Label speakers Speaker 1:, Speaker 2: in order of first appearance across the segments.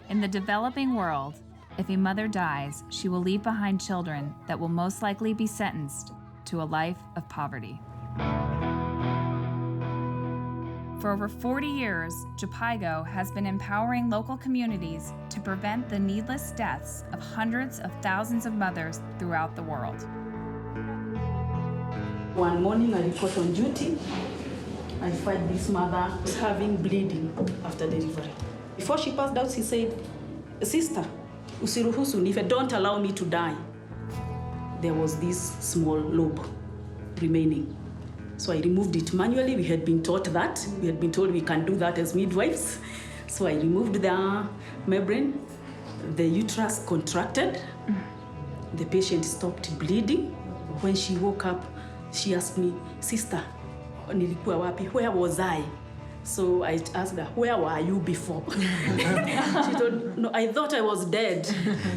Speaker 1: In the developing world, if a mother dies, she will leave behind children that will most likely be sentenced to a life of poverty. For over 40 years, Jhpiego has been empowering local communities to prevent the needless deaths of hundreds of thousands of mothers throughout the world.
Speaker 2: One morning, I report on duty. I find this mother was having bleeding after delivery. Before she passed out, she said, "Sister, usiruhusu nife, don't allow me to die." There was this small lobe remaining. So I removed it manually. We had been taught that. We had been told we can do that as midwives. So I removed the membrane. The uterus contracted. The patient stopped bleeding. When she woke up, she asked me, "Sister, nilikuwa wapi? Where was I?" So I asked her, "Where were you before?" She told, "No, I thought I was dead."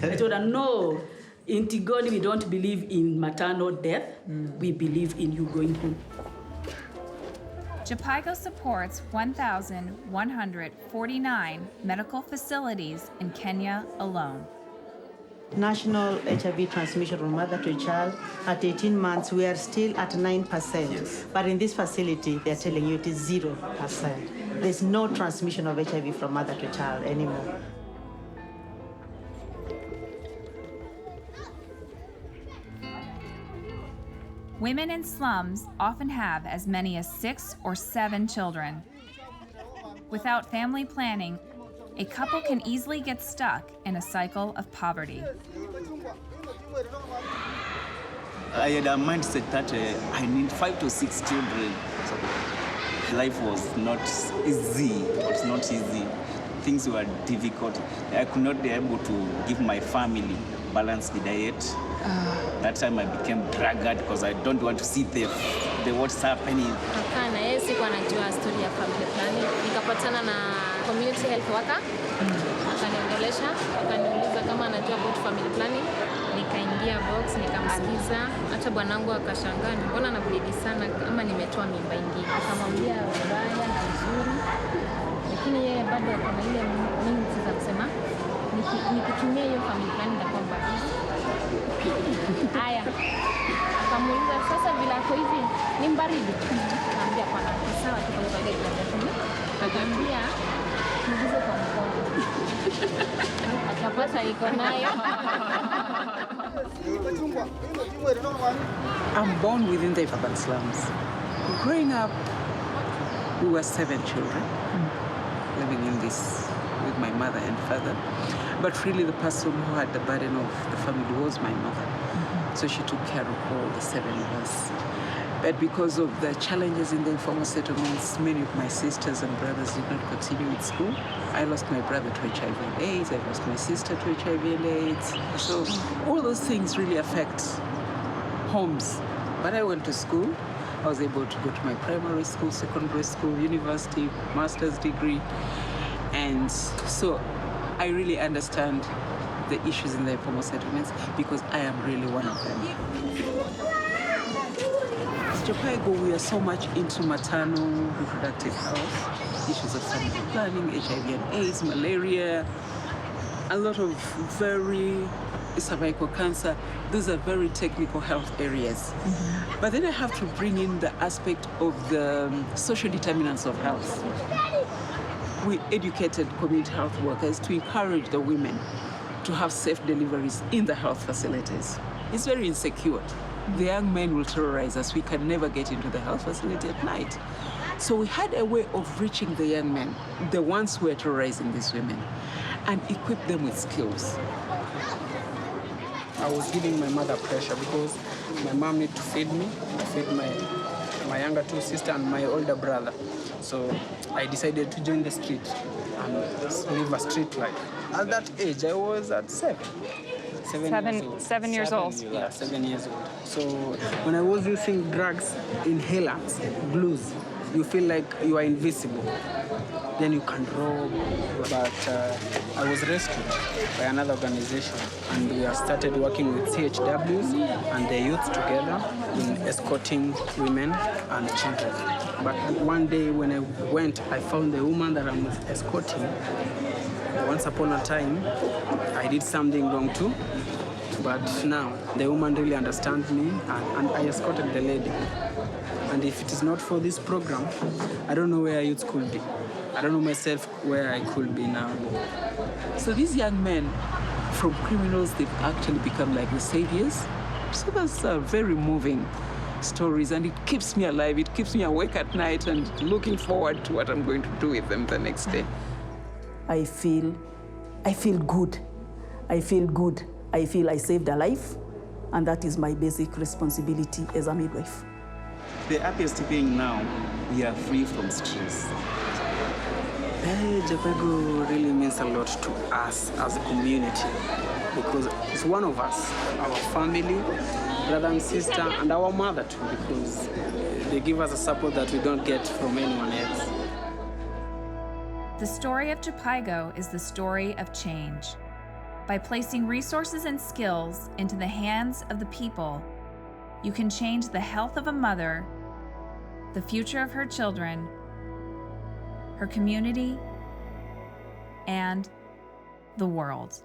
Speaker 2: I told her, "No, in Tigoni we don't believe in maternal death. We believe in you going home."
Speaker 1: Jhpiego supports 1,149 medical facilities in Kenya alone.
Speaker 3: National HIV transmission from mother to child, at 18 months, we are still at 9%. Yes. But in this facility, they're telling you it is 0%. There's no transmission of HIV from mother to child anymore.
Speaker 1: Women in slums often have as many as 6 or 7 children. Without family planning, a couple can easily get stuck in a cycle of poverty.
Speaker 4: I had a mindset that I need 5 to 6 children. So life was not easy. It was not easy. Things were difficult. I could not be able to give my family balanced diet. That time I became dragged because I don't want to see what's happening.
Speaker 5: Hapana, yeye sikuwa najua story ya family planning. Nikapatana na community health worker. Akaniongelesha, akaniuliza kama anajua about family planning. Nikaingia box, nikamsikiza. Hata bwanangu akashangaa, mbona nablidi sana kama nimetoa mimba ingine. Akamwambia ubaya na uzuri. Lakini yeye bado akona ile mingi za kusema nikitumia hiyo family planning nitakuwa mbaya. Haya. Akamuuliza sasa bila kwa hivi ni mbaridi. Naambia kwa nini sawa tu kwa gari ya kumi. Akaambia nigize kwa mkono. Akapata iko nayo.
Speaker 6: I'm born within the urban slums. Growing up, we were 7 children living in this with my mother and father. But really the person who had the burden of the family was my mother. So she took care of all the 7 of us. But because of the challenges in the informal settlements, many of my sisters and brothers did not continue with school. I lost my brother to HIV and AIDS. I lost my sister to HIV and AIDS. So all those things really affect homes. But I went to school. I was able to go to my primary school, secondary school, university, master's degree. And so I really understand the issues in the informal settlements because I am really one of them. At Jhpiego, we are so much into maternal reproductive health, issues of family planning, HIV and AIDS, malaria, a lot of cervical cancer. Those are very technical health areas. But then I have to bring in the aspect of the social determinants of health. We educated community health workers to encourage the women to have safe deliveries in the health facilities. It's very insecure. The young men will terrorize us. We can never get into the health facility at night. So we had a way of reaching the young men, the ones who were terrorizing these women, and equip them with skills.
Speaker 7: I was giving my mother pressure because my mom needed to feed me. I fed my younger 2 sisters and my older brother. So I decided to join the street and live a street life. At that age, I was at 7.
Speaker 1: 7 years old.
Speaker 7: Yeah, 7 years old. So when I was using drugs, inhalants, blues, you feel like you are invisible. Then you can rob. But I was rescued by another organization, and we have started working with CHWs and the youth together in escorting women and children. But one day when I went, I found the woman that I'm escorting. Once upon a time, I did something wrong too. But now, the woman really understands me, and I escorted the lady. And if it is not for this program, I don't know where youth could be. I don't know myself where I could be now.
Speaker 6: So these young men, from criminals, they've actually become like the saviors. So that's very moving stories, and it keeps me alive. It keeps me awake at night and looking forward to what I'm going to do with them the next day.
Speaker 2: I feel good. I feel good. I feel I saved a life, and that is my basic responsibility as a midwife.
Speaker 4: The happiest thing now, we are free from stress.
Speaker 7: Jhpiego really means a lot to us as a community, because it's one of us, our family, brother and sister, and our mother too, because they give us a support that we don't get from anyone else.
Speaker 1: The story of Jhpiego is the story of change. By placing resources and skills into the hands of the people, you can change the health of a mother, the future of her children, her community, and the world.